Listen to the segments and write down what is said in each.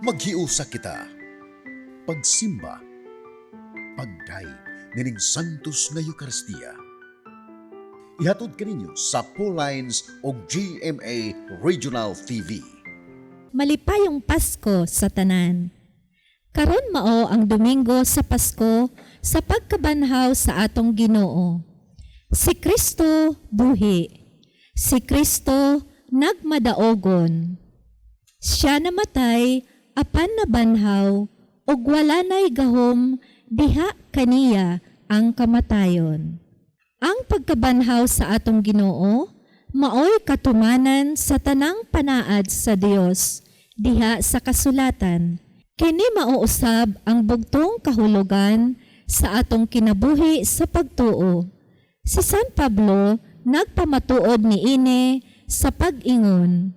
Maghiusa kita. Pagsimba, pagday nining santos nga Eucharistia. Ihatod kaninyo sa Pauline's o GMA Regional TV. Malipayong Pasko sa tanan. Karon mao ang Domingo sa Pasko sa pagkabanhaw sa atong Ginoo. Si Kristo buhi. Si Kristo nagmadaogon. Siya namatay apan nabanhaw ug wala nay gahom diha kaniya ang kamatayon. Ang pagkabanhaw sa atong Ginoo maoy katumanan sa tanang panaad sa Dios diha sa kasulatan. Kini mauusab ang bugtong kahulugan sa atong kinabuhi sa pagtuo. Si San Pablo nagpamatuod niini sa pag-ingon,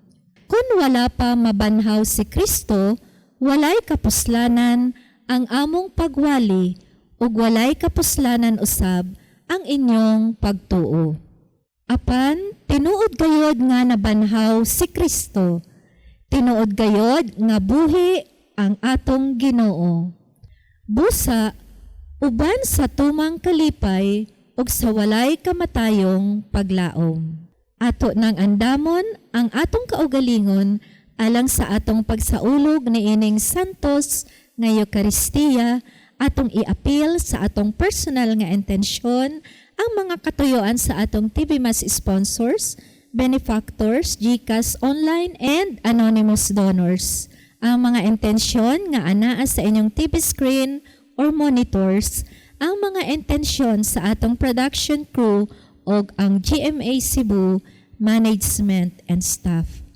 kung wala pa mabanhaw si Kristo, walay kapuslanan ang among pagwali ug walay kapuslanan usab ang inyong pagtuo. Apan tinuod gayod nga nabanhaw si Kristo. Tinuod gayod nga buhi ang atong Ginoo. Busa uban sa tumang kalipay ug sa walay kamatayong paglaom. Ato nang andamon ang atong kaugalingon alang sa atong pagsaulog niining santos nga Eucharistia, atong iapil sa atong personal nga intensyon ang mga katuyuan sa atong TV Mass sponsors, benefactors, GCash online, and anonymous donors. Ang mga intensyon nga anaa sa inyong TV screen or monitors, ang mga intensyon sa atong production crew o ang GMA Cebu management and staff.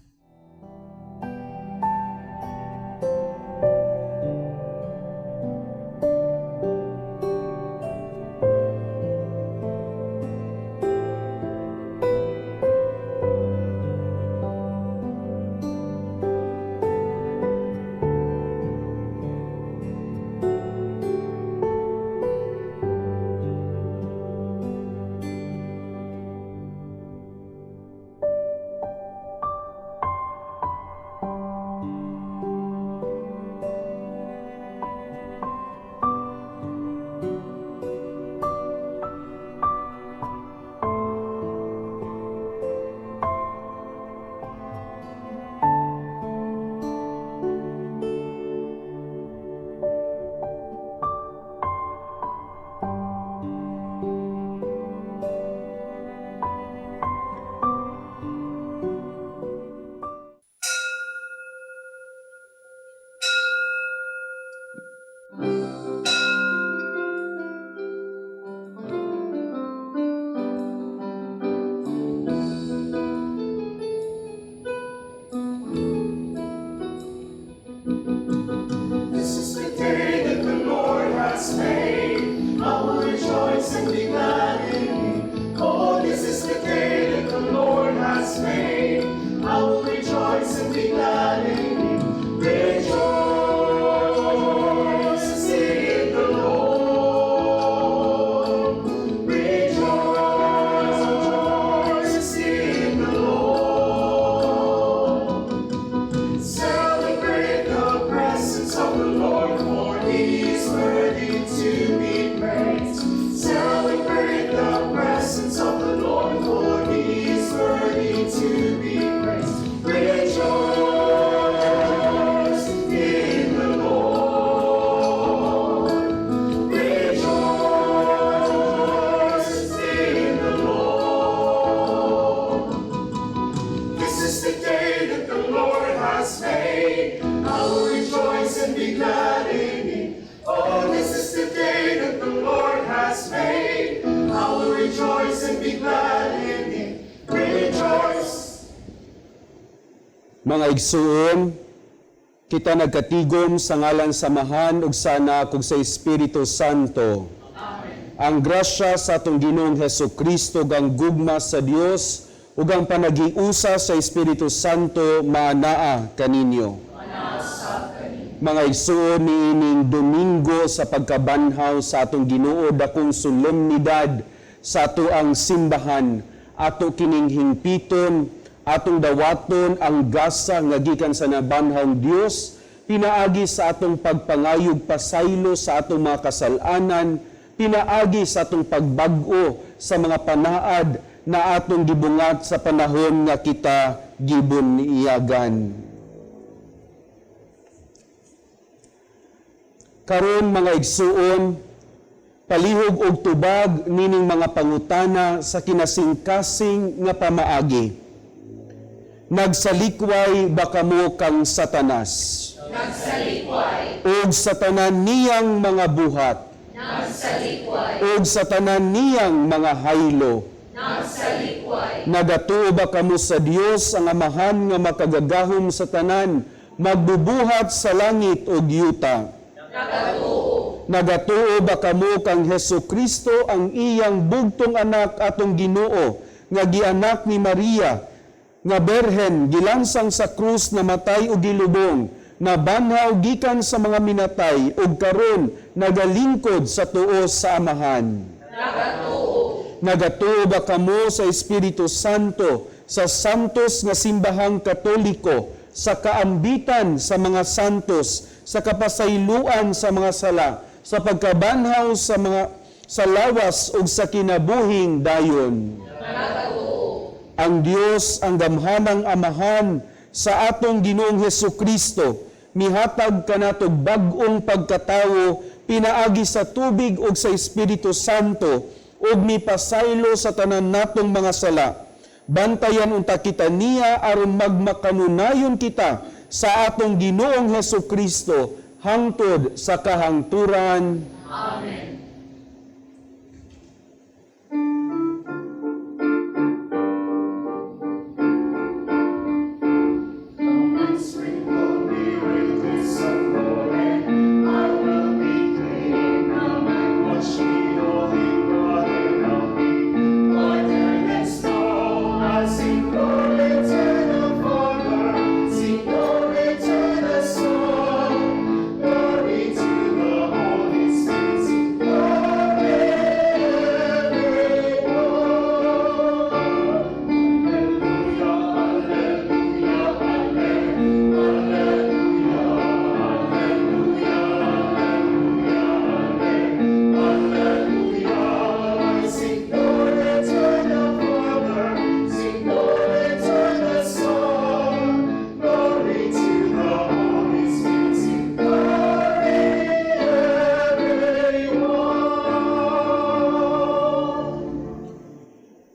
Mga igsuon, kita nagkatigom sa ngalan samahan ug sa Anak ug sa Espiritu Santo. Amen. Ang grasya sa atong Ginoong Hesukristo, ang gugma sa Dios ug ang panagiusa sa Espiritu Santo maanaa kaninyo. Mga igsuon, niining Domingo sa pagkabanhaw sa atong Ginoo, dakong solemnidad sa ato ang simbahan, ato kining hingpiton, atong dawaton ang gasa nga gikan sa nabanhawng Dios pinaagi sa atong pagpangayog pasaylo sa atong mga kasalanan, pinaagi sa atong pagbag-o sa mga panaad na atong gibungat sa panahon nga kita gibon niiyagan. Karon mga igsuon, palihog og tubag nining mga pangutana sa kinasingkasing nga pamaagi. Nagsalikway ba kamo kang Satanas? Nagsalikway. Og sa tanan niyang mga buhat? Nagsalikway. Og sa tanan niyang mga haylo? Nagsalikway. Nagatuo ba kamo sa Dios ang Amahan nga makagagahom sa tanan, magbubuhat sa langit ug yuta? Nagatuo ba kamo kang Hesukristo ang iyang bugtong anak atong Ginoo nga gianak ni Maria nga berhen gilansang sa krus na matay ug gilubong na banhaw gikan sa mga minatay ug karon nagalingkod sa tuo sa Amahan? Nagatuo ba kamo sa Espiritu Santo sa santos nga simbahang Katoliko, sa kaambitan sa mga santos, sa kapasayloan sa mga sala, sa pagkabanhaw sa lawas ug sa kinabuhing dayon? Ang Dios, ang gamhanang Amahan sa atong Ginoong Hesukristo, mihatag kanatog bag-ong pagkatawo pinaagi sa tubig ug sa Espiritu Santo ug mipasaylo sa tanan natong mga sala. Bantayan unta kita niya aron magmakanunayon kita sa atong Ginoong Hesukristo hangtod sa kahangturan. Amen.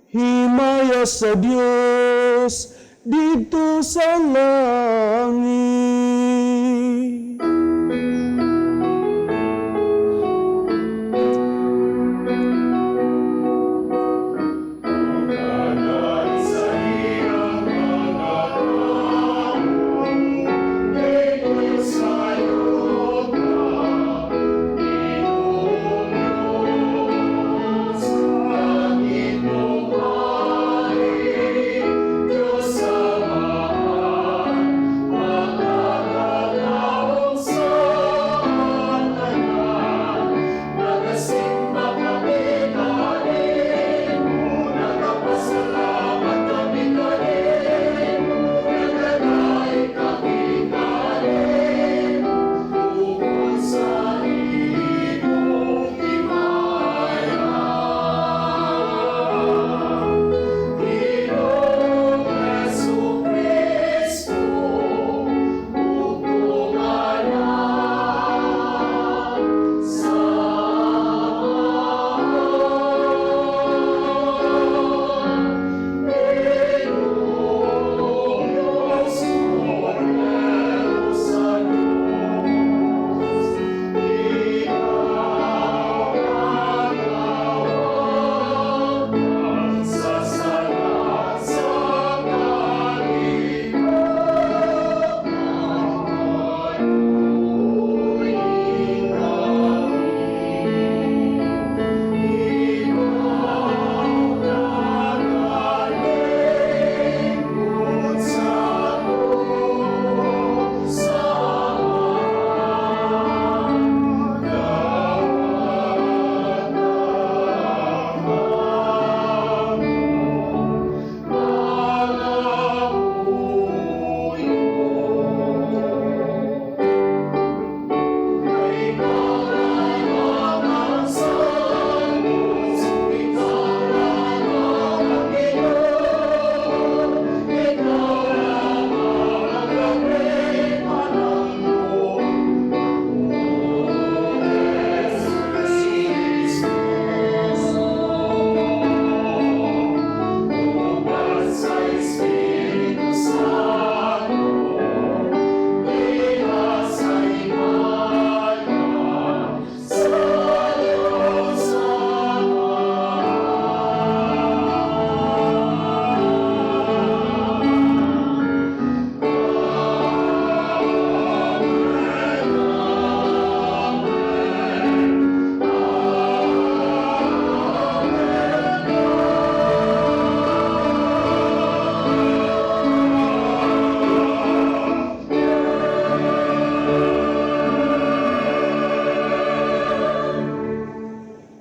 Himaya sa Dios dito sa langit.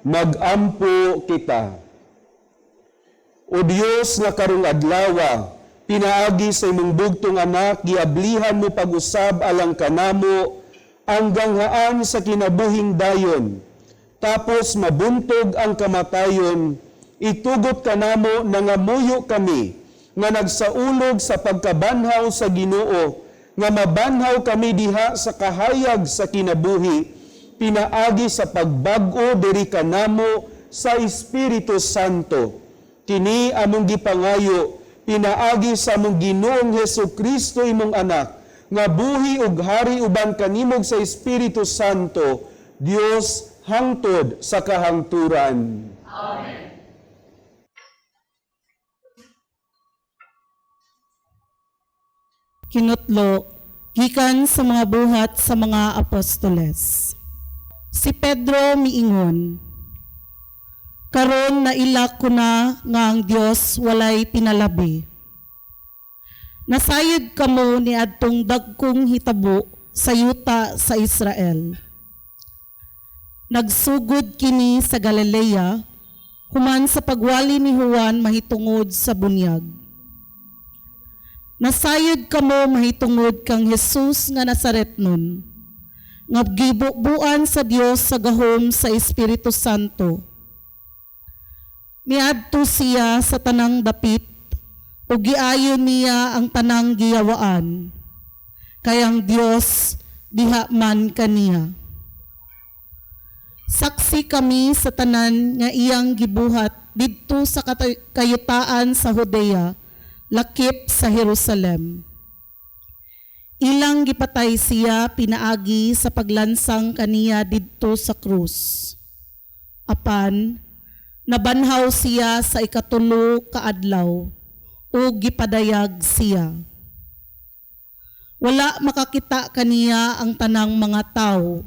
magampo kita. O Dios nga karong adlaw, pinaagi sa imong bugtong anak, giablihan mo pag-usab alang kanamo ang ganghaan sa kinabuhing dayon. Tapos mabuntog ang kamatayon, itugot kanamo nangamuyo kami, nga nagsaulog sa pagkabanhaw sa Ginoo, nga mabanhaw kami diha sa kahayag sa kinabuhi, pinaagi sa pagbag-o diri kanamo sa Espiritu Santo. Kini among gipangayo, pinaagi sa among Ginoong Hesukristo imong anak, nga buhi ug hari uban kanimog sa Espiritu Santo, Dios hangtod sa kahangturan. Amen. Kinutlo, gikan sa mga buhat sa mga apostoles. Si Pedro miingon, karon nailak ko na nga ang Dios walay pinalabi. Nasayod kamo ni adtong dagkong hitabo sa yuta sa Israel. Nagsugod kini sa Galilea, human sa pagwali ni Juan mahitungod sa bunyag. Nasayod kamo mahitungod kang Jesus nga Nazaretnon, nga gibubuan sa Dios sa gahom sa Espiritu Santo. Miadto siya sa tanang dapit, ug giayon niya ang tanang giyawaan, kayang Dios diha man kaniya. Saksi kami sa tanan nga iyang gibuhat didto sa kayutaan sa Judea, lakip sa Jerusalem. Ilang gipatay siya pinaagi sa paglansang kaniya didto sa krus. Apan, nabanhaw siya sa ikatulo ka adlaw, ug gipadayag siya. Wala makakita kaniya ang tanang mga tao,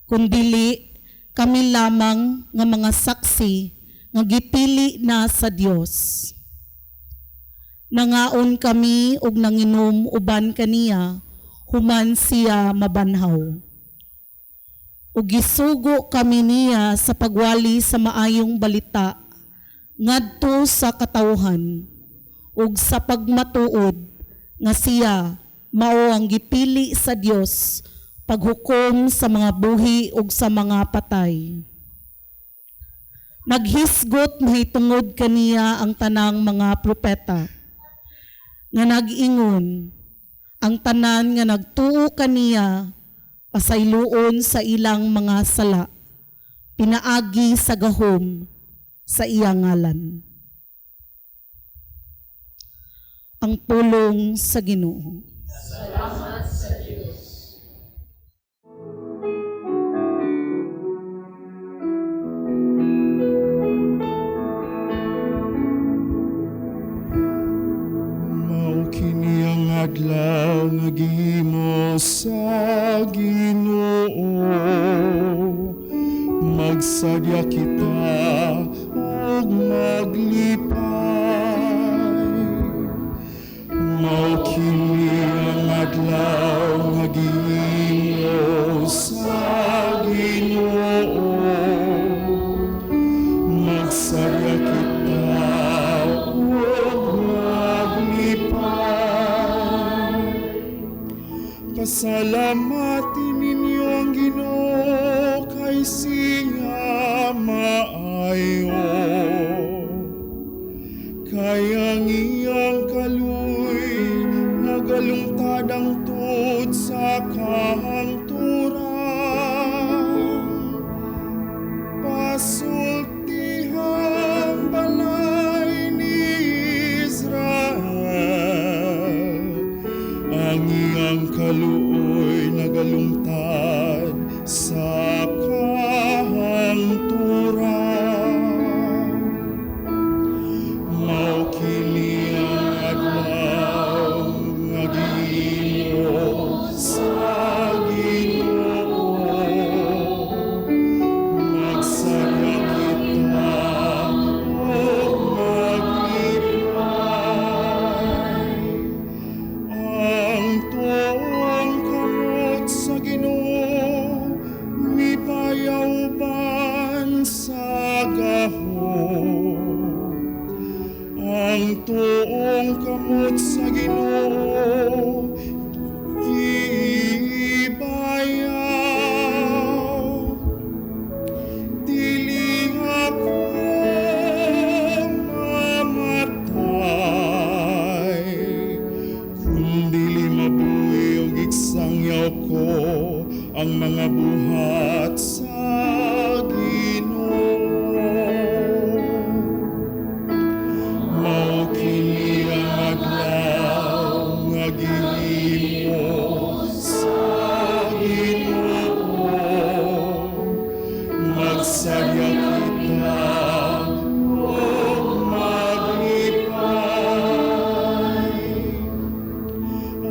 kundili kami lamang nga mga saksi nga gipili na sa Dios. Nangaon kami ug nanginom uban kaniya, human siya mabanhaw. Ug gisugo kami niya sa pagwali sa maayong balita ngadto sa katawhan, ug sa pagmatuod nga siya mao ang gipili sa Dios paghukom sa mga buhi ug sa mga patay. Naghisgot mahitungod kaniya ang tanang mga propeta, nga nag-ingon, ang tanan nga nagtuo kaniya, pasayloon sa ilang mga sala, pinaagi sa gahom sa iyang ngalan. Ang pulong sa Ginoo. Salamat sa Diyos. Kini ang adlaw nga gihimo sa Ginoo, magsadya kita ug maglipay. Mao kini ang adlaw nga gihimo sa Ginoo, magsadya kita pasalamati ninyo ang Ginoo kay singa maayo, kay ang iyang kaluy nagalungtad ang tuod sa kahangturan. Pasultihang balay ni Israel, ang iyang kaluoy nagalungtad sa kahangturan. Mao kini ang adlaw nga gihimo sa Ginoo, magsaya kita ug maglipay. Ang tuong kamot sa Ginoo Magsadya kita o maglipay.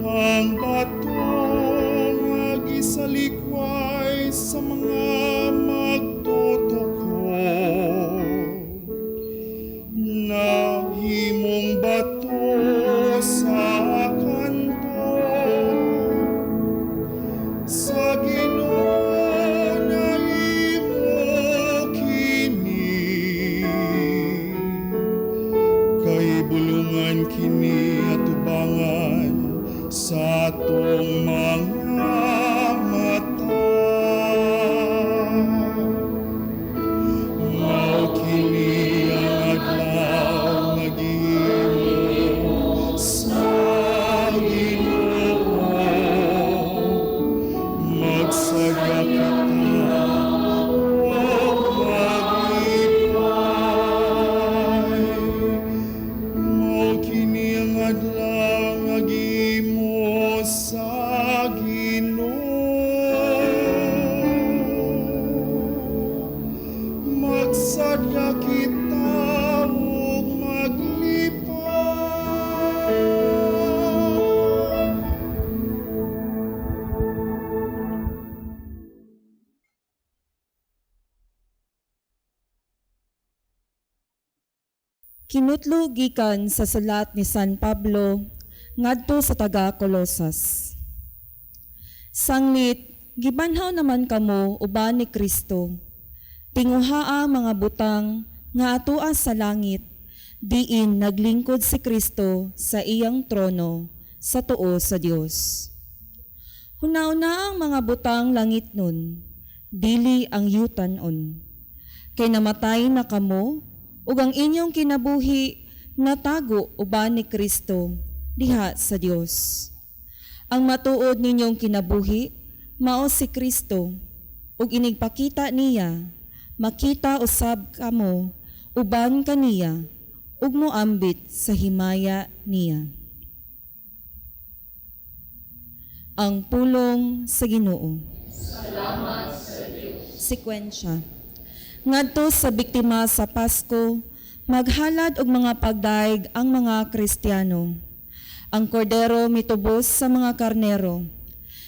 Ang batong nagisalikway sa mga magtutuko. Nahimong bato sa kanto. Sa Ginoo na imo kini. Kay bulungan kini atubangan sa atong mga mata. Mao kini ang adlaw nga gihimo sa Ginoo. Magsadya kita o maglipay. Mao kini ang adlaw nga gihimo sa Ginoo. Magsadya kita o maglipay. Kinutlo gikan sa sulat ni San Pablo ngadto sa taga Colosas. Sanglit, gibanhaw naman kamo uban ni Kristo. Tinguhaa mga butang nga atoa sa langit, diin naglingkod si Kristo sa iyang trono sa tuo sa Dios. Hunauna ang mga butang langit nun, dili ang yutan-on. Kay namatay na kamo, ug ang inyong kinabuhi natago uban ni Kristo diha sa Dios. Ang matuod ninyong kinabuhi mao si Kristo, ug inigpakita niya makita usab kamo uban kaniya ug moambit sa himaya niya. Ang pulong sa Ginoo. Salamat sa Dios. Sekwensya. Ngadto sa biktima sa Pasko, maghalad og mga pagdaig ang mga Kristiyano. Ang kordero mitubos sa mga karnero.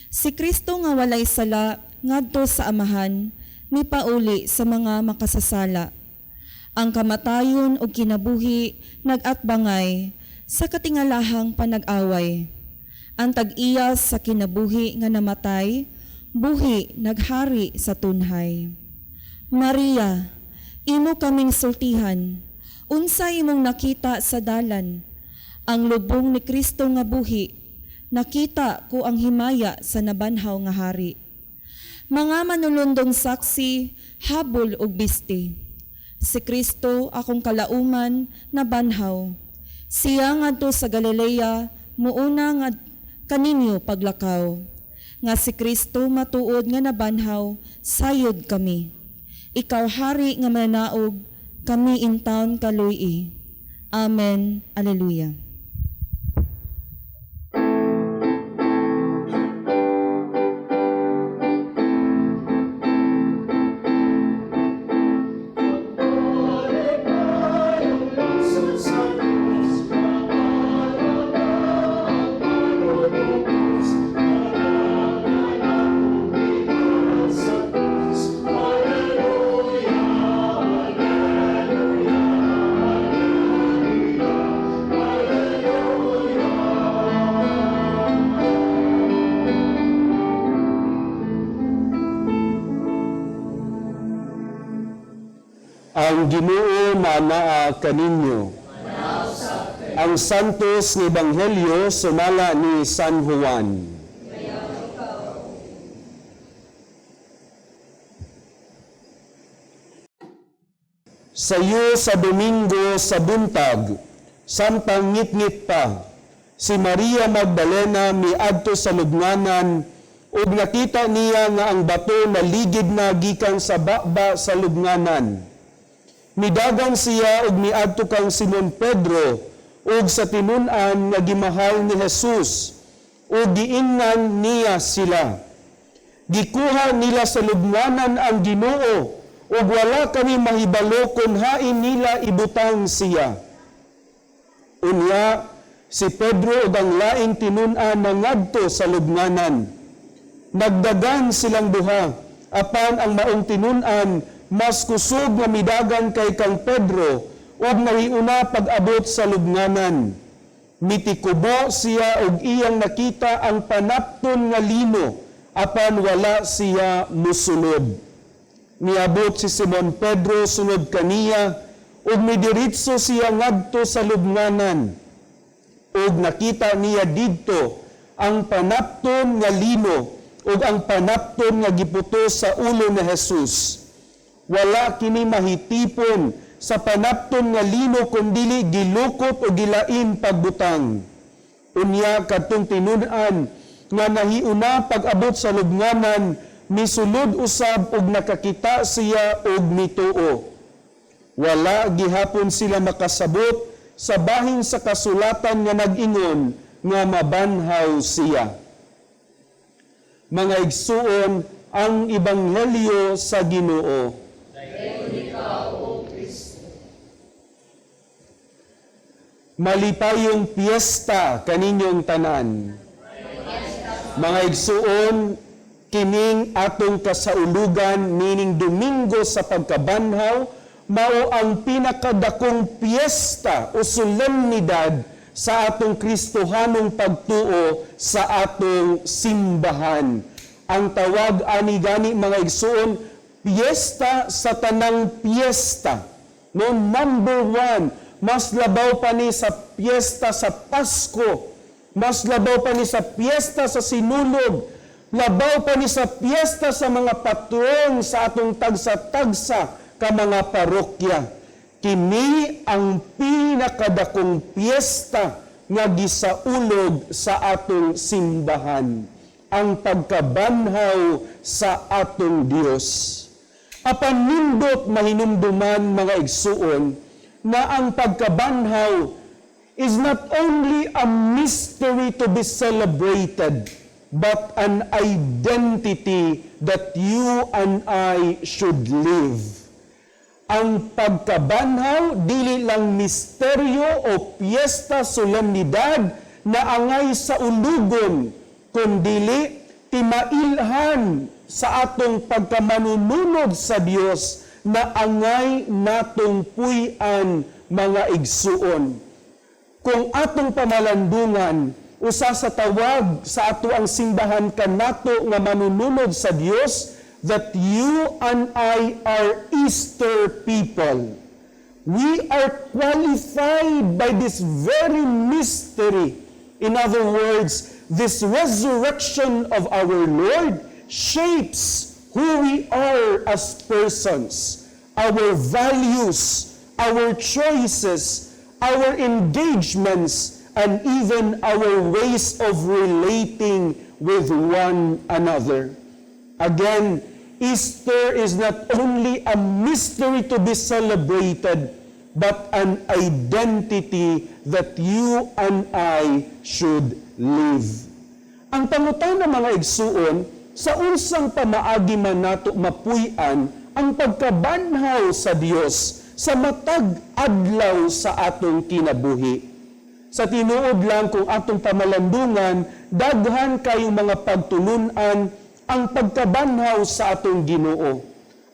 Si Kristo nga walay sala ngadto sa amahan, mipauli sa mga makasasala. Ang kamatayon og kinabuhi nagatbangay sa katingalahang panag-away. Ang tag-iya sa kinabuhi nga namatay, buhi naghari sa tunhay. Maria, imo kaming sultihan, unsay imong nakita sa dalan, ang lubong ni Kristo nga buhi, nakita ko ang himaya sa nabanhaw nga hari. Mga manulundong saksi, habol ug bisti. Si Kristo akong kalauman na banhaw. Siya ngadto sa Galilea, muuna nga kaninyo paglakaw. Nga si Kristo matuod nga nabanhaw, sayod kami. Ikaw hari nga mananaog, kami intawon kaluy. Amen. Alleluia. Ang Ginoo manaa kaninyo. Ang santos nga ebanghelyo sumala ni San Juan. Sayo sa Domingo sa buntag, samtang ngit-ngit pa, si Maria Magdalena miadto sa lubnganan ug nakita niya nga ang bato naligid na gikan sa baba sa lubnganan. Midagan siya ug miadto kang Simon Pedro ug sa tinun-an nga gimahal ni Jesus ug giingnan niya sila. Gikuha nila sa lubnganan ang Ginoo ug wala kami mahibalo kung hain nila ibutang siya. Unya, si Pedro ug ang laing tinun-an nangadto sa lubnganan. Nagdagan silang duha, apan ang maong tinun-an mas kusog nga midagan kay kang Pedro ug nahiuna pag-abot sa lubnganan. Mitikubo siya ug iyang nakita ang panapton nga lino, apan wala siya musulod. Niabot si Simon Pedro sunod kaniya ug midiritso siya ngadto sa lubnganan. Ug nakita niya didto ang panapton nga lino ug ang panapton nga giputo sa ulo ni Jesus. Wala kini mahitipon sa panapton nga lino kundili gilukot o gilain pagbutang. Unya kadtong tinun-an nga nahiuna pag-abot sa lubnganan, misulod usab og nakakita siya og mituo. Wala gihapon sila makasabot sa bahin sa kasulatan nga nag-ingon nga mabanhaw siya. Mga igsuon, ang ebanghelyo sa Ginoo. Malipayong piyesta kaninyong tanan. Mga igsuon, kining atong kasaulugan, meaning Domingo sa pagkabanhaw, mao ang pinakadakong piyesta o solemnidad sa atong Kristohanong pagtuo sa atong simbahan. Ang tawag ani gani mga igsuon, piyesta sa tanang piyesta. No, number 1, mas labaw pa ni sa piyesta sa Pasko, mas labaw pa ni sa piyesta sa Sinulog, labaw pa ni sa piyesta sa mga patron sa atong tagsa-tagsa ka mga parokya. Kini ang pinakadakong piyesta nga gisaulog sa atong simbahan, ang pagkabanhaw sa atong Dios. Apan nindot mahinumduman mga igsuon na ang pagkabanhaw is not only a mystery to be celebrated, but an identity that you and I should live. Ang pagkabanhaw, dili lang misteryo o piyesta solemnidad na angay sa ulugon, kundi timailhan sa atong pagkamanununod sa Dios na angay natong puy-an mga igsuon. Kung atong pamalandungan, usa sa tawag sa ato ang simbahan kanato nga manununod sa Dios, that you and I are Easter people. We are qualified by this very mystery. In other words, this resurrection of our Lord shapes who we are as persons, our values, our choices, our engagements, and even our ways of relating with one another. Again, Easter is not only a mystery to be celebrated, but an identity that you and I should live. Ang pangutana mga igsuon, sa unsang pamaagi man nato mapuy-an ang pagkabanhaw sa Dios sa matag adlaw sa atong kinabuhi. Sa tinuod lang kung atong pamalandungan, daghan kayong mga pagtulunan ang pagkabanhaw sa atong Ginoo.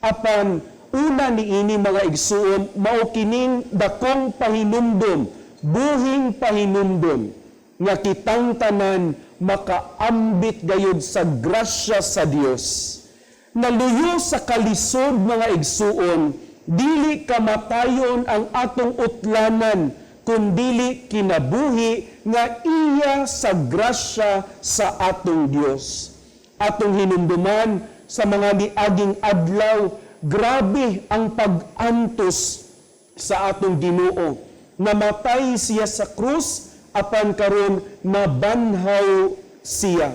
Apan una niini mga igsuon, mao kining dakong pahinumdom, buhing pahinumdom nga kitang tanan makaambit gayud sa grasya sa Dios. Naluyo sa kalisod mga igsuon, dili kamatayon ang atong utlanan, kundili kinabuhi nga iya sa grasya sa atong Dios. Atong hinumduman sa mga niaging adlaw, grabe ang pag-antos sa atong Ginoo. Namatay siya sa krus, apan karon nabanhaw siya.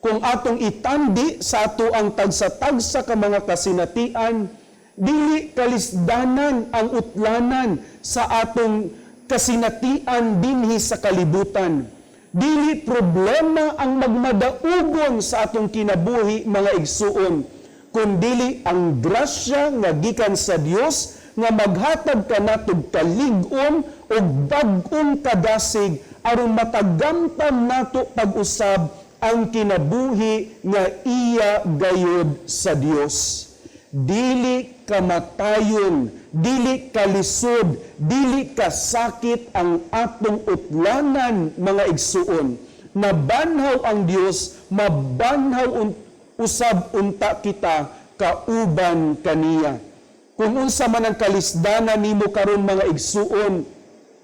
Kung atong itandi sa ato ang tagsa-tagsa ka mga kasinatian, dili kalisdanan ang utlanan sa atong kasinatian dinhi sa kalibutan. Dili problema ang magmadaugon sa atong kinabuhi mga igsuon, kundili ang grasya nga gikan sa Dios nga maghatag kanatog kalig-on ug bag-ong kadasig aron matagamtam nato pag-usab ang kinabuhi nga iya gayud sa Dios. Dili kamatayon, dili kalisod, dili kasakit ang atong utlanan, mga igsuon. Nabanhaw ang Dios, mabanhaw usab unta kita kauban kaniya. Kung unsa man ang kalisdanan nimo karon, mga igsuon,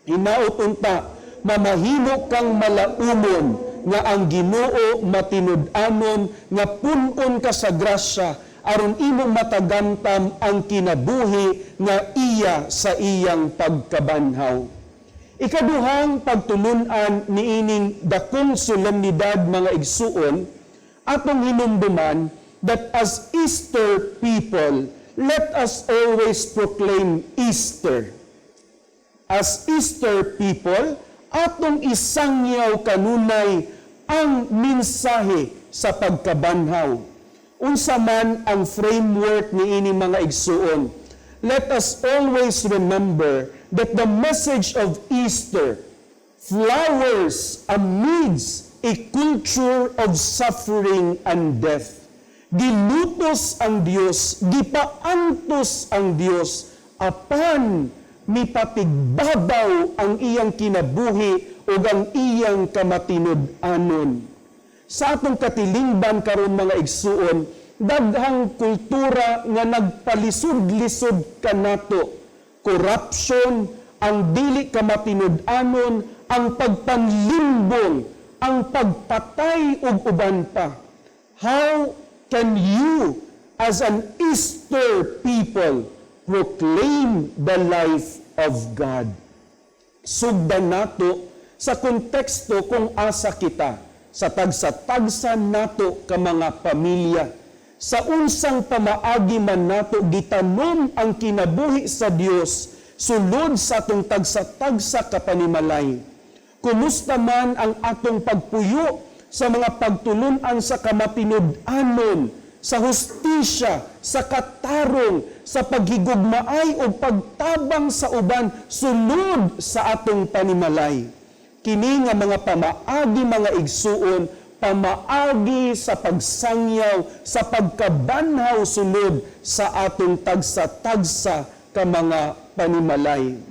hinaot unta mamahimo kang malaumon nga ang Ginoo matinud-anon nga punon ka sa grasya aron imong matagamtam ang kinabuhi nga iya sa iyang pagkabanhaw. Ikaduhang pagtulun-an niining dakong solemnidad, mga igsuon, atong hinumduman that as Easter people, let us always proclaim Easter. As Easter people, atong isangyaw kanunay ang mensahe sa pagkabanhaw. Unsa man ang framework niini, mga igsuon, let us always remember that the message of Easter flowers amidst a culture of suffering and death. Gilutos ang Dios, gipaantos ang Dios, apan mipapigbabaw ang iyang kinabuhi o ang iyang kamatinud-anon. Sa atong katilingban karon, mga igsuon, daghang kultura nga nagpalisod-lisod kanato. Corruption, ang dili kamatinud-anon, ang pagpanlimbong, ang pagpatay ug uban pa. How can you, as an Easter people, proclaim the life of God? Sugdan nato sa konteksto kung asa kita, sa tagsa-tagsa nato ka mga pamilya, sa unsang pamaagi man nato gitanom ang kinabuhi sa Dios sulod sa atong tagsa-tagsa ka panimalay. Kumusta man ang atong pagpuyo sa mga pagtulun-an sa kamatinud-anon, sa hustisya, sa katarong, sa paghigugmaay o pagtabang sa uban sulod sa atong panimalay. Kini nga mga pamaagi, mga igsuon, pamaagi sa pagsangyaw, sa pagkabanhaw sulod sa atong tagsa-tagsa ka mga panimalay.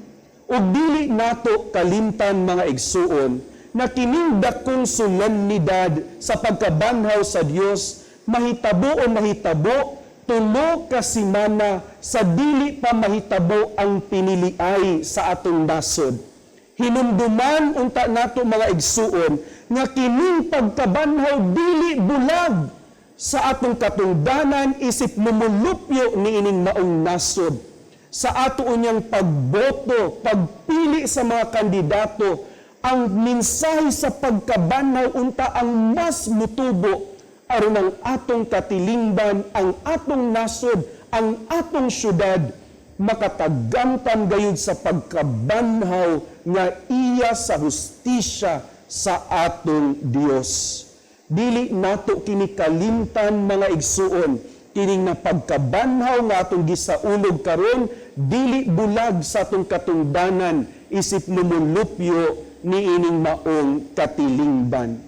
Ug dili nato kalimtan, mga igsuon, na kining dakong solemnidad sa pagkabanhaw sa Dios mahitabo o mahitabo tulo ka semana sa dili pa mahitabo ang piniliay sa atong nasod. Hinumduman unta nato, mga igsuon, nga kining pagkabanhaw dili bulag sa atong katungdanan isip lumulupyo niining maong nasod. Sa ato unyang pagboto, pagpili sa mga kandidato, ang mensahe sa pagkabanhaw unta ang mas mutubo aron ang atong katilingban, ang atong nasod, ang atong syudad makatagamtan gayud sa pagkabanhaw nga iya sa hustisya sa atong Dios. Dili nato kini kalimtan, mga igsuon, kining na pagkabanhaw nga atong gisaulog karon dili bulag sa atong katungdanan isip lumulupyo niining maong katilingban.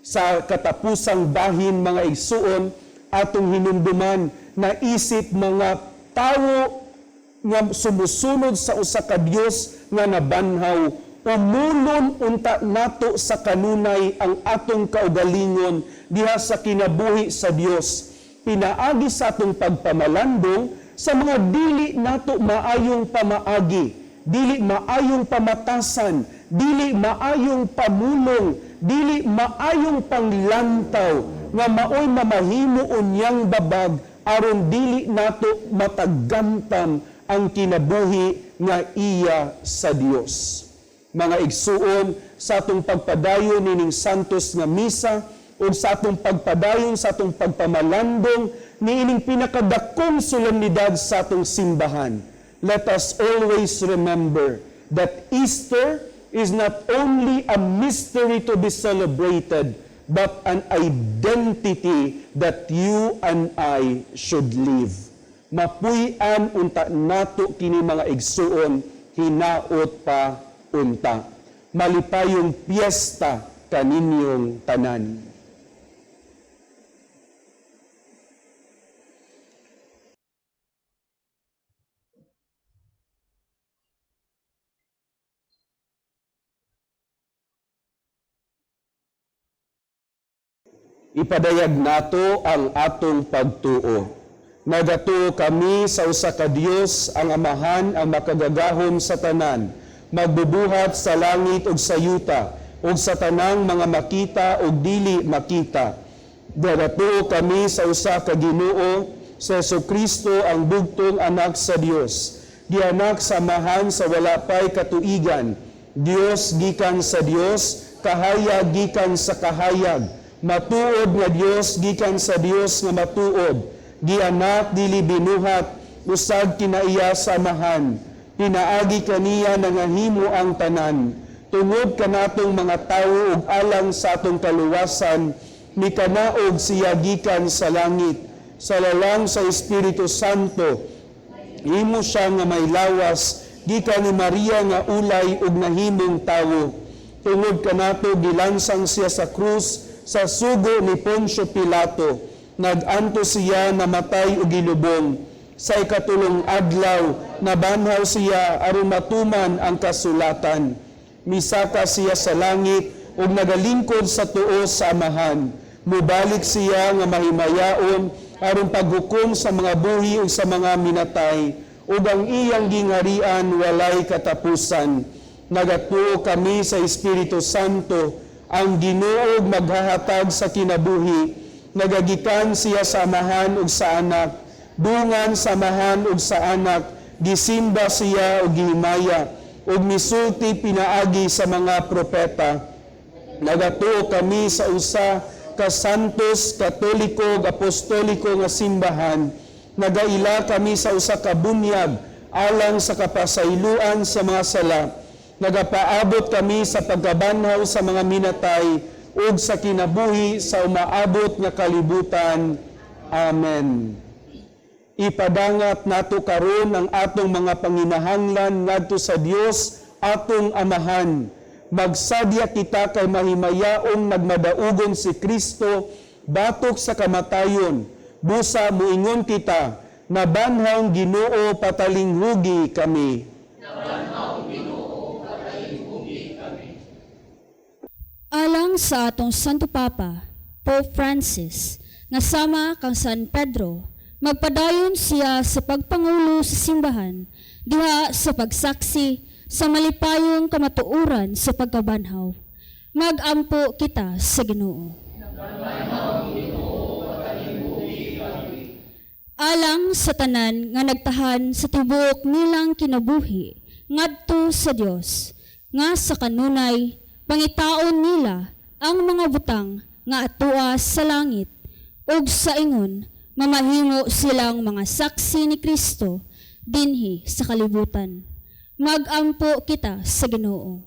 Sa katapusang bahin, mga igsuon, atong hinumduman na isip mga tawo nga sumusunod sa usa ka Dios nga nabanhaw, umulon unta nato sa kanunay ang atong kaugalingon diha sa kinabuhi sa Dios. Pinaagi sa atong pagpamalandong sa mga dili nato maayong pamaagi, dili maayong pamatasan, dili maayong pamulong, dili maayong panglantaw nga maoy mamahimo unyang babag aron dili nato matagamtam ang kinabuhi nga iya sa Dios. Mga igsuon, sa atong pagpadayon nining santos nga misa o sa atong pagpadayon sa atong pagpamalandong niining pinakadakong solemnidad sa atong simbahan, let us always remember that Easter is not only a mystery to be celebrated, but an identity that you and I should live. Mapuy-an unta nato kini mga igsuon, hinaot pa unta. Malipayong piyesta kaninyong tanan. Ipadayag nato ang atong pagtuo. Nagatuo kami sa usa ka Dios, ang Amahan, ang makagagahom sa tanan, magbubuhat sa langit ug sa yuta, ug sa tanang mga makita ug dili makita. Nagatuo kami sa usa ka Ginoo, sa Jesucristo, ang bugtong anak sa Dios, gianak sa Amahan sa wala pay katuigan, Dios gikan sa Dios, kahayag gikan sa kahayag, matuod nga Dios gikan sa Dios nga matuod, gianak dili binuhat, usag kinaiya sa Amahan, pinaagi kaniya nangahimo ang tanan, tungod kanatong mga tawo ug alang sa atong kaluwasan, mikanaog siya gikan sa langit, sa lalang sa Espiritu Santo, himo siya nga may lawas, gikan ni Maria nga ulay ug nahimong tawo, tungod kanato gilansang siya sa krus, sa sugo ni Poncio Pilato, nag-anto siya namatay ug gilubong. Sa ikatulong adlaw, nabanhaw siya aron matuman ang kasulatan. Misaka siya sa langit ug nagalingkod sa tuo sa Amahan. Mubalik siya nga mahimayaon aron paghukom sa mga buhi ug sa mga minatay, ug ang iyang gingarian walay katapusan. Nagatuo kami sa Espiritu Santo, ang Ginoo maghahatag sa kinabuhi, nagagikan siya sa Amahan ug sa Anak, dungan sa Amahan ug sa Anak, gisimba siya ug gihimaya, ug misulti pinaagi sa mga propeta. Nagatuo kami sa usa ka santos, katoliko ug apostoliko nga simbahan, nagaila kami sa usa ka bunyag alang sa kapasayloan sa mga sala. Nagapaabot kami sa pagkabanhaw sa mga minatay ug sa kinabuhi sa umaabot nga kalibutan. Amen. Ipadangat nato karon ang atong mga panginahanglan ngadto sa Dios atong Amahan. Magsadya kita kay mahimayaong nagmadaugon si Kristo batok sa kamatayon. Busa muingon kita, nabanhawng Ginoo patalinghugi kami. Alang sa atong Santo Papa, Pope Francis, nga sama kang San Pedro, magpadayon siya sa pagpangulo sa simbahan, diha sa pagsaksi sa malipayong kamatuoran sa pagkabanhaw. Magampo kita sa Ginoo. Alang sa tanan nga nagtahan sa tibuok nilang kinabuhi, ngadto sa Dios, nga sa kanunay, pangitaon nila ang mga butang nga atua sa langit, ug sa ingon, mamahimo silang mga saksi ni Kristo dinhi sa kalibutan. Magampo kita sa Ginoo.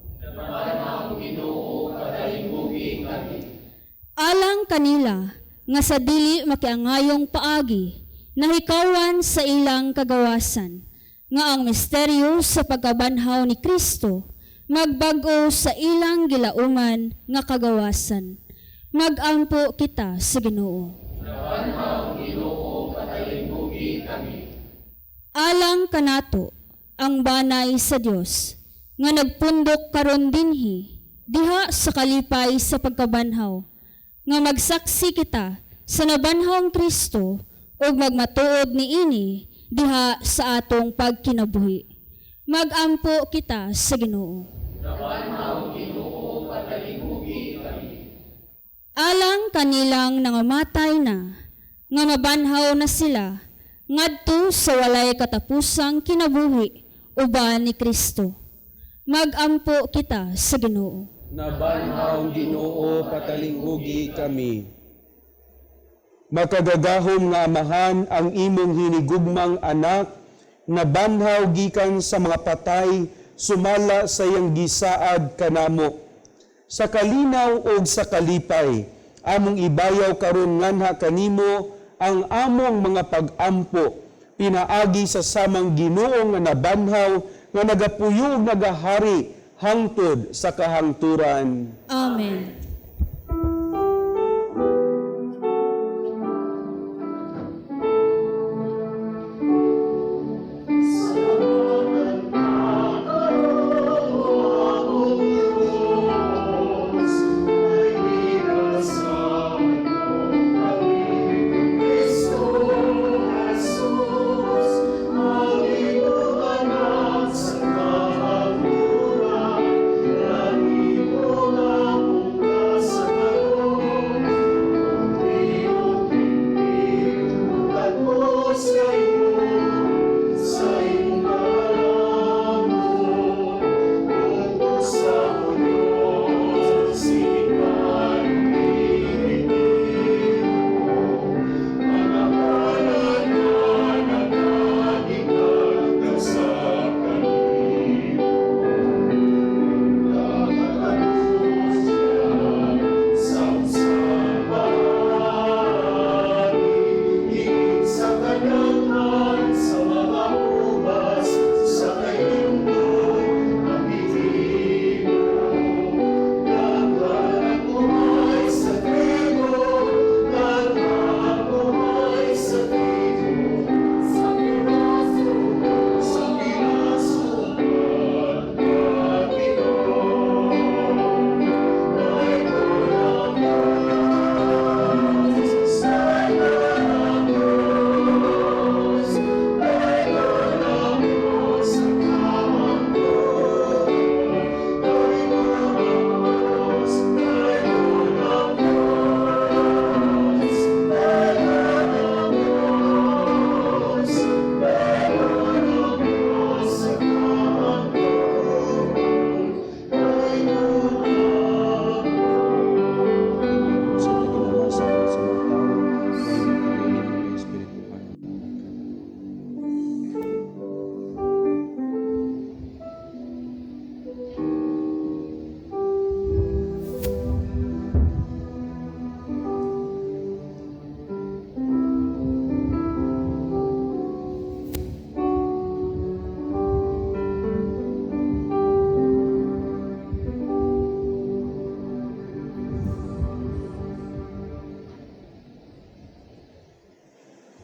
Alang kanila nga sa dili makiangayong paagi, nahikawan sa ilang kagawasan, nga ang misteryo sa pagkabanhaw ni Kristo magbago sa ilang gilauman nga kagawasan. Magampo kita sa Ginoo. Alang kanato ang banay sa Dios nga nagpundok karon dinhi diha sa kalipay sa pagkabanhaw, nga magsaksi kita sa nabanhawng Kristo ug magmatuod niini diha sa atong pagkinabuhi. Magampo kita sa Ginoo. Alang kanilang nangamatay na, nga mabanhaw na sila, ngadto sa walay katapusang kinabuhi, uban ni Kristo. Magampo kita sa Ginoo. Nabanhaw Ginoo patalinghugi kami. Makagagahom nga Amahan ang imong hinigugmang anak, nabanhaw gikan sa mga patay, sumala sa iyang gisaad kanamo. Sa kalinaw o sa kalipay, among ibayaw karon nganha kanimo ang among mga pag-ampo pinaagi sa samang Ginoo nga nabanhaw nga nagapuyo ug nagahari hangtod sa kahangturan. Amen.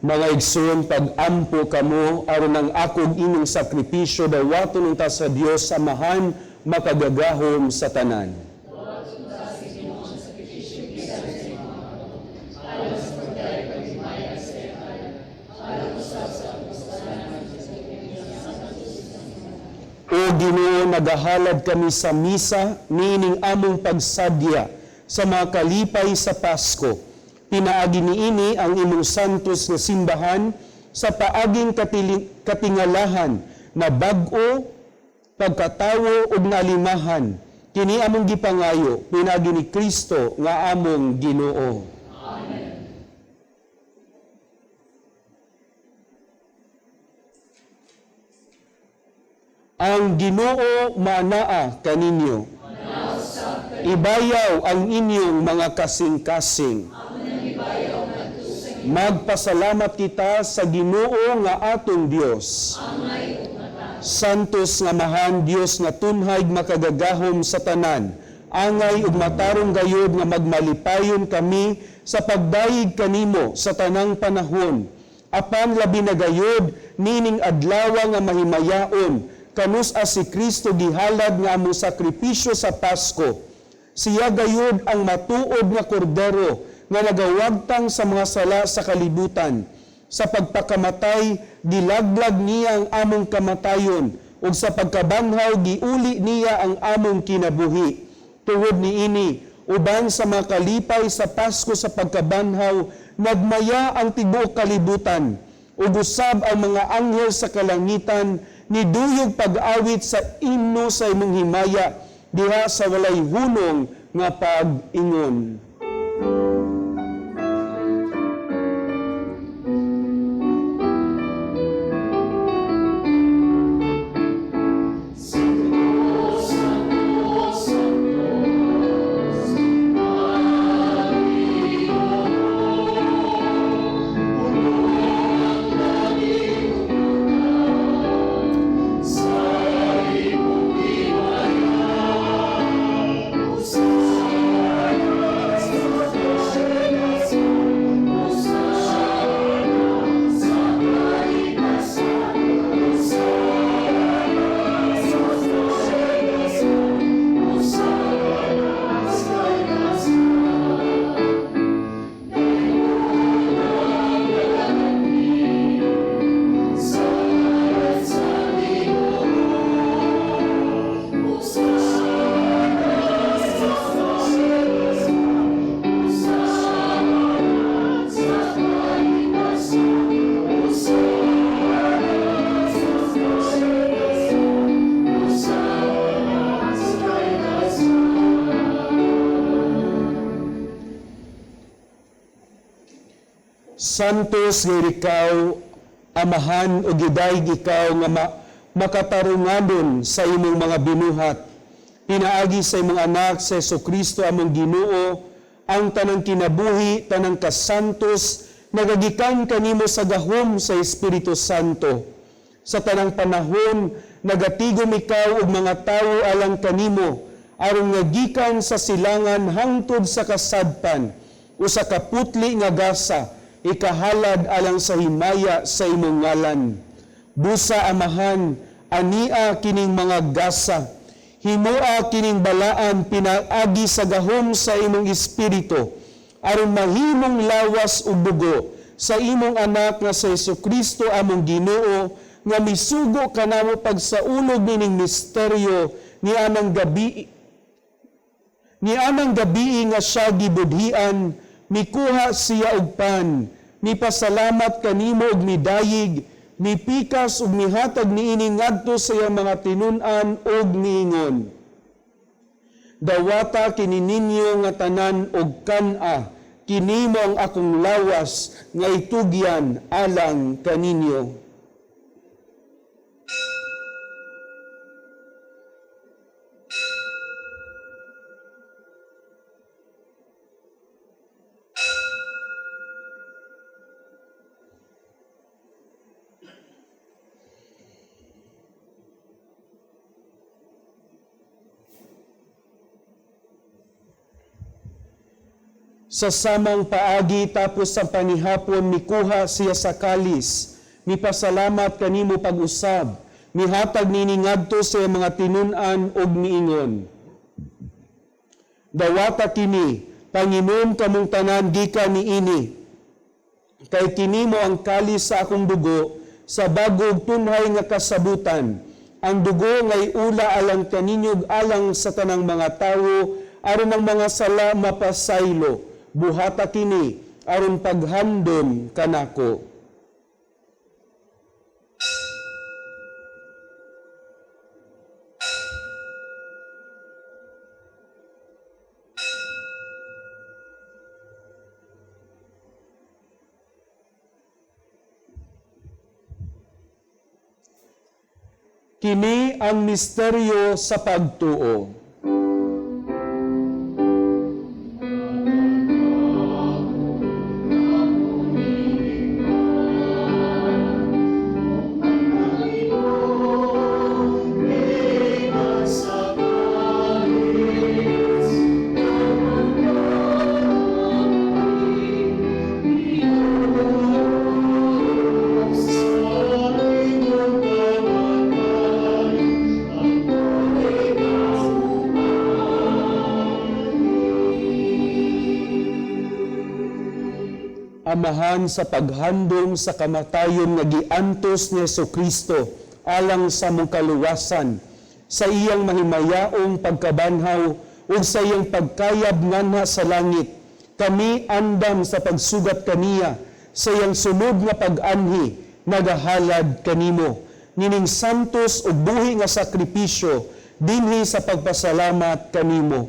Mga igsoon, pag-ampo kamo aron ang akog inyong sakripisyo dawaton unta sa Dios Amahan makagagahom sa tanan. O Ginoo, nagahalad kami sa misa niining among pagsadya sa mga kalipay sa Pasko. Pinaagi niini ang imong santos nga simbahan sa paaging katingalahan na bag-o, pagkatawo ug naalimahan. Kini among gipangayo, pinaagi ni Kristo nga among Ginoo. Amen. Ang Ginoo manaa kaninyo. Ibayaw ang inyong mga kasing-kasing. Magpasalamat kita sa Ginoo nga atong Dios. Santos nga mahan Dios nga tunhay makagagahom sa tanan. Angay ug matarong gayod nga magmalipayon kami sa pagdayeg kanimo sa tanang panahon. Apan labi na gayod nining adlaw nga mahimayaon kanus as si Kristo gihalad nga among sakripisyo sa Pasko. Siya gayud ang matuod nga kordero nga nagawagtang sa mga sala sa kalibutan. Sa pagpakamatay, gilaglag niya ang among kamatayon, ug sa pagkabanhaw, giuli niya ang among kinabuhi. Tuhod niini, uban sa mga kalipay sa Pasko sa pagkabanhaw, nagmaya ang tibuok kalibutan, ug usab ang mga anghel sa kalangitan, niduyog pag-awit sa imno sa imong himaya, diha sa walay hunong nga pag-ingon. Santos nga ikaw, amahan o gidayg ikaw nga makatarungadon sa imong mga binuhat. Pinaagi sa imong anak sa Jesucristo among Ginoo, ang tanang kinabuhi, tanang kasantos, nagagikan kanimo sa gahom sa Espiritu Santo. Sa tanang panahon, nagatigom ikaw og mga tawo alang kanimo, aron nga gikan sa silangan hangtod sa kasadpan, o sa kaputli nga gasa, ikahalad alang sa himaya sa imong ngalan. Busa amahan, ania kining mga gasa, himoa kining balaan pinaagi sa gahom sa imong espiritu, aron mahimong lawas ug dugo sa imong anak nga sa Jesucristo among Ginoo, nga misugo kanamo pagsaulog nining misteryo ni anang gabi nga siya gibudhian, mikuha siya og pan, mipasalamat kanimo og midayig, mipikas ug mihatag niini ngadto sa iyang mga tinun-an og niingon. Dawata kini ninyo nga tanan og kan-a, kini mo ang akong lawas nga itugyan alang kaninyo. Sa samang paagi tapos sa panihapon, mikuha siya sa kalis, mipasalamat kanimo pag-usab, mihatag nini ngadto sa mga tinun-an og miingon. Dawata kini, panginom kamong tanan gikan niini, kay kini mo ang kalis sa akong dugo, sa bagog tunhay nga kasabutan, ang dugo ngay ula alang kaninyo alang sa tanang mga tawo, aron ang mga sala mapasaylo, buhata kini aron paghandom kanako. Kini ang misteryo sa pagtuo. Amahan sa paghandom sa kamatayon nga giantos ni Jesucristo alang sa mong kaluwasan, sa iyang mahimayaong pagkabanhaw o sa iyang pagkayab nganha sa langit, kami andam sa pagsugat kaniya, sa iyang sunod nga pag-anhi, nagahalad kanimo, nining santos o buhi nga sakripisyo, dinhi sa pagpasalamat kanimo.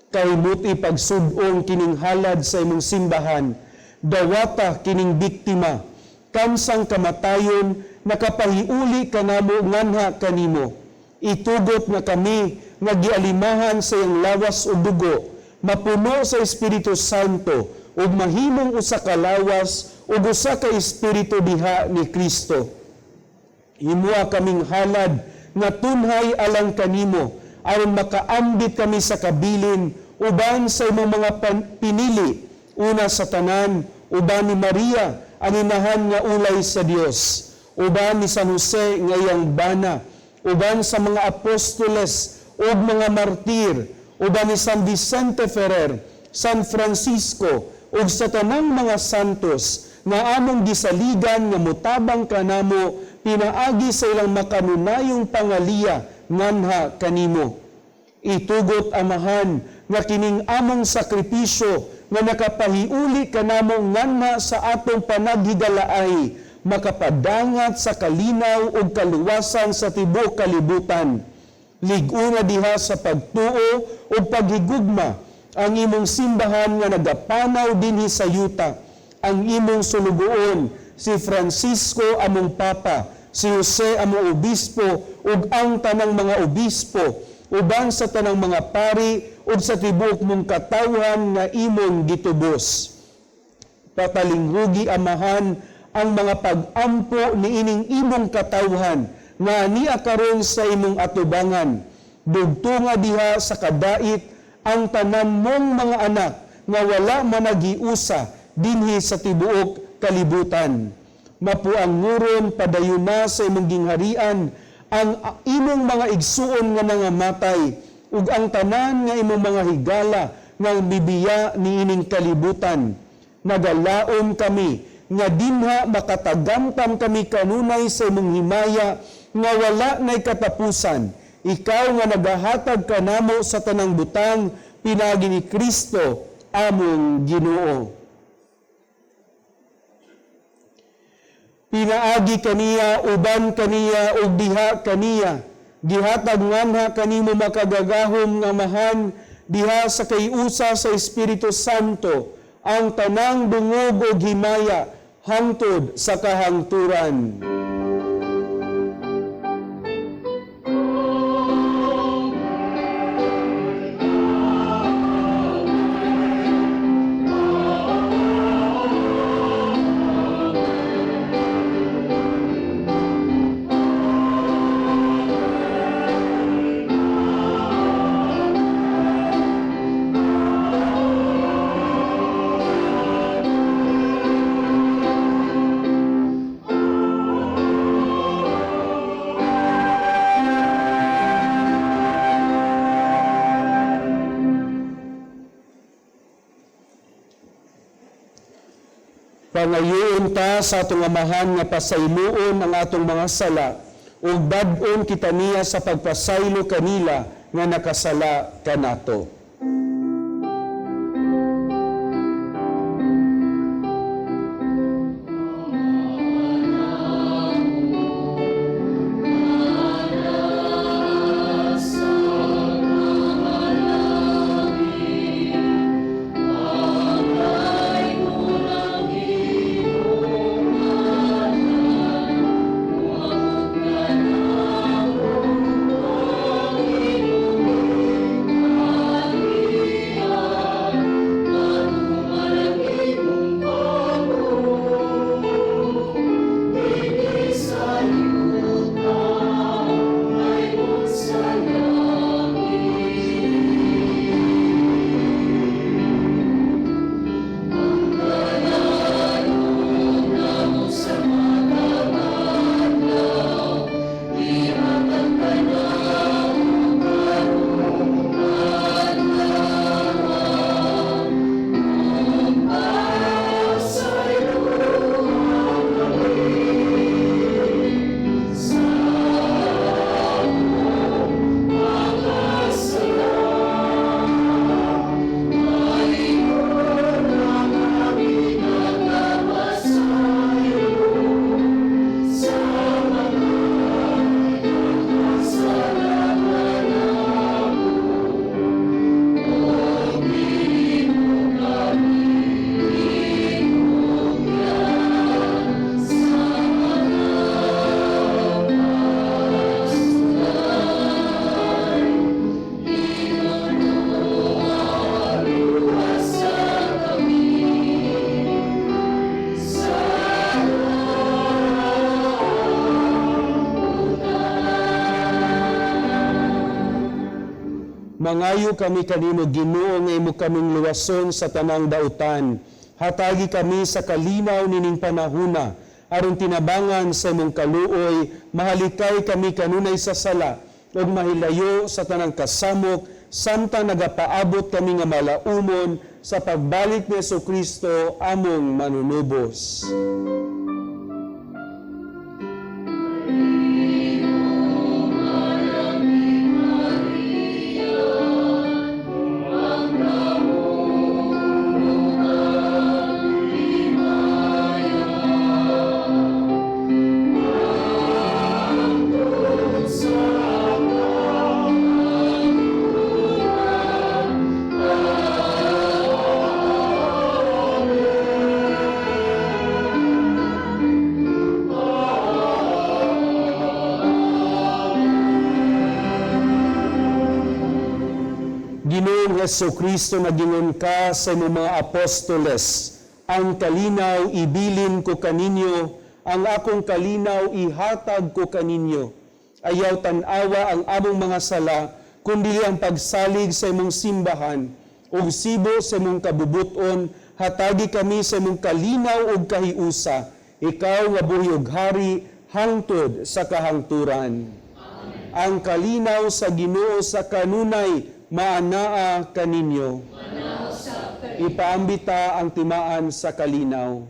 Kay muti pagsudong kining halad sa imong simbahan, dawata kining biktima, kamsang kamatayon, nakapahiuli kanamo nganha kanimo. Itugot nga kami, nga gialimahan sa iyang lawas o dugo, mapuno sa Espiritu Santo, ug mahimong usa ka lawas, ug usa ka Espiritu diha ni Kristo. Himua kaming halad, nga tunhay alang kanimo, aron makaambit kami sa kabilin, uban sa imong mga pinili, una sa tanan, uban ni Maria, ang inahan nga ulay sa Dios, uban ni San Jose nga iyang bana, uban sa mga apostoles ug mga martir, uban ni San Vicente Ferrer, San Francisco, ug sa tanang mga santos nga among gisaligan nga mutabang kanamo, pinaagi sa ilang makanunayong pangaliya nganha kanimo. Itugot amahan nga kining among sakripisyo nga nakapahiuli kanamo nganha sa atong panaghigalaay, makapadangat sa kalinaw ug kaluwasan sa tibuok kalibutan. Lig-una diha sa pagtuo ug paghigugma ang imong simbahan nga nagapanaw dinhi sa yuta, ang imong sulugoon, si Francisco among Papa, si Jose among Obispo, ug ang tanang mga Obispo, uban sa tanang mga pari, ug sa tibuok mong katawhan nga imong gitubos. Patalingrugi amahan ang mga pag-ampo ni ining imong katawhan, nga niya karon sa imong atubangan. Dugtunga diha sa kadait ang tanan mong mga anak nga wala managiusa dinhi sa tibuok kalibutan. Mapuanguron padayuna sa imong gingharian ang imong mga igsuon nga nangamatay ug ang tanan nga imong mga higala nga bibiya niining kalibutan. Nagalaom kami nga dinha makatagamtam kami kanunay sa imong himaya nga wala nay katapusan. Ikaw nga nagahatag kanamo sa tanang butang pinagi ni Kristo among Ginoo. Pinaagi kaniya, uban kaniya, ug diha kaniya. Gihatag nganha kanimo makagagahom nga mahan, diha sa kayusa sa Espiritu Santo, ang tanang dungog ug himaya, hangtod sa kahangturan. Pangayoon ta sa atong amahan nga pasayloon ang atong mga sala, ug bad-on kita niya sa pagpasaylo kanila nga nakasala kanato. Mangayo kami kanimo Ginoo nga imo kaming luwason sa tanang dautan. Hatagi kami sa kalinaw nining panahuna aron tinabangan sa imong kaluoy, mahalikay kami kanunay sa sala ug mahilayo sa tanang kasamok samtang nagapaabot kami nga malaumon sa pagbalik ni Jesucristo among manunubos. Ginoong Hesukristo nagingon ka sa imong mga apostoles, ang kalinaw ibilin ko kaninyo, ang akong kalinaw ihatag ko kaninyo. Ayaw tanawa ang among mga sala, kundi ang pagsalig sa imong simbahan, ug sibo sa imong kabubuton, hatagi kami sa imong kalinaw ug kahiusa, ikaw nga buhi ug hari, hangtod sa kahangturan. Amen. Ang kalinaw sa Ginoo sa kanunay, maanaa kaninyo. Ipaambita ang timaan sa kalinaw.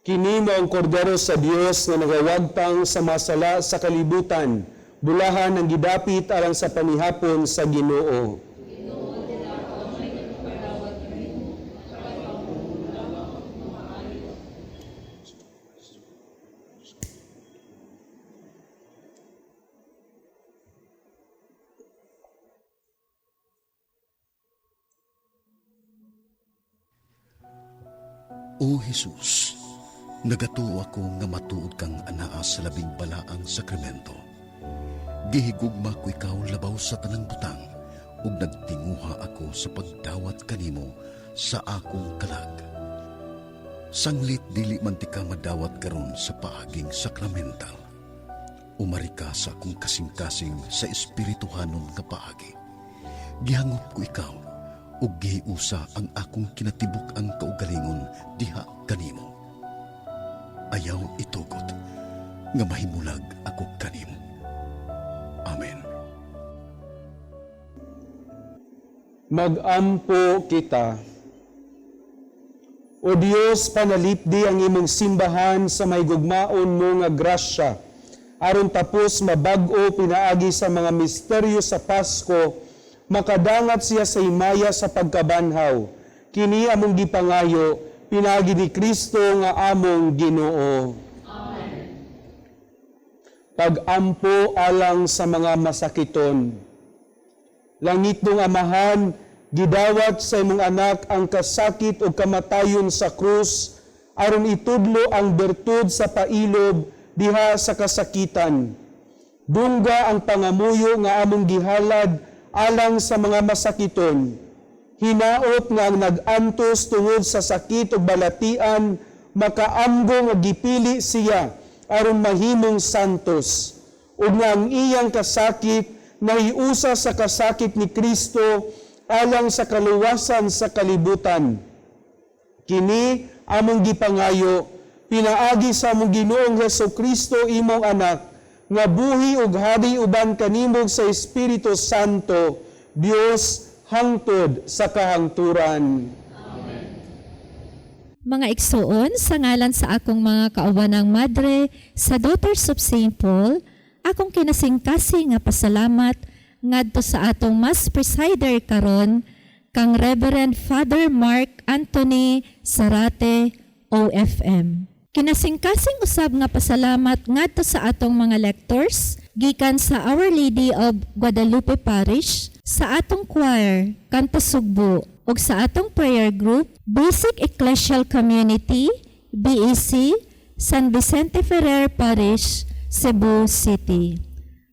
Kini mo ang kordero sa Dios na nagawagtang sa masala sa kalibutan, bulahan ng gidapit alang sa panihapon sa Ginoo. O Jesus, nagatuo ako nga matuod kang anaa sa labing balaang sakramento. Gihigugma ko ikaw labaw sa tanang butang, ug nagtinguha ako sa pagdawat kanimo sa akong kalag. Sanglit dili man ti ka madawat karon sa paaging sakramental. Umari ka sa akong kasing-kasing sa espirituhanon nga paagi. Gihangop ko ikaw, ug gihiusa ang akong kinatibuk ang kaugalingon diha kanimo. Ayaw itugot nga mahimulag ako kanimo. Amen. Magampo kita. O Dios, panalipdi ang imong simbahan sa may gugmaon mo nga grasya, aron tapos mabag-o pinaagi sa mga misteryo sa Pasko, makadangat siya sa himaya sa pagkabanhaw. Kini among gipangayo, pinagi ni Kristo nga among Ginoo. Amen. Pag-ampo alang sa mga masakiton. Langit ng Amahan, gidawat sa imong anak ang kasakit o kamatayon sa krus, aron itudlo ang bertud sa pailob diha sa kasakitan. Dungga ang pangamuyo nga among gihalad alang sa mga masakiton. Hinaot nga ang nag-antos tungod sa sakit ug balatian, makaamgo nga gipili siya aron mahimong santos. Ug nga ang iyang kasakit nahiusa sa kasakit ni Kristo alang sa kaluwasan sa kalibutan. Kini among gipangayo, pinaagi sa among Ginoong Hesukristo imong anak, nga buhi ug hari uban kanimog sa Espiritu Santo, Dios hangtod sa kahangturan. Mga igsoon, sa ngalan sa akong mga kaubanang madre, sa Daughters of St. Paul, akong kinasingkasing nga pasalamat ngadto sa atong Mass Presider karon, kang Reverend Father Mark Anthony Sarate, OFM. Kinasingkasing usab nga pasalamat ngadto sa atong mga lectors gikan sa Our Lady of Guadalupe Parish, sa atong choir, kanto sugbo, ug sa atong prayer group, Basic Ecclesial Community, BEC, San Vicente Ferrer Parish, Cebu City.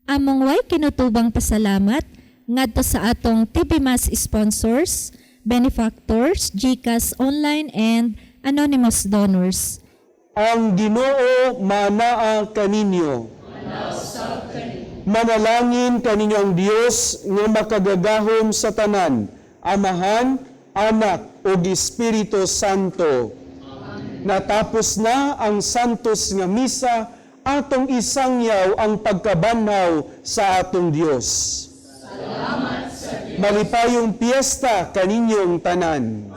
Among way kinutubang pasalamat ngadto sa atong TV Mass sponsors, benefactors, GCash online and anonymous donors. Ang Ginoo manaa kaninyo. Manalangin kaninyo ang Dios nga makagagahom sa tanan, Amahan, Anak, ug Espiritu Santo. Natapos na ang santos nga misa, atong isangyaw ang pagkabanhaw sa atong Dios. Salamat sa Diyos. Malipayong piyesta kaninyong tanan.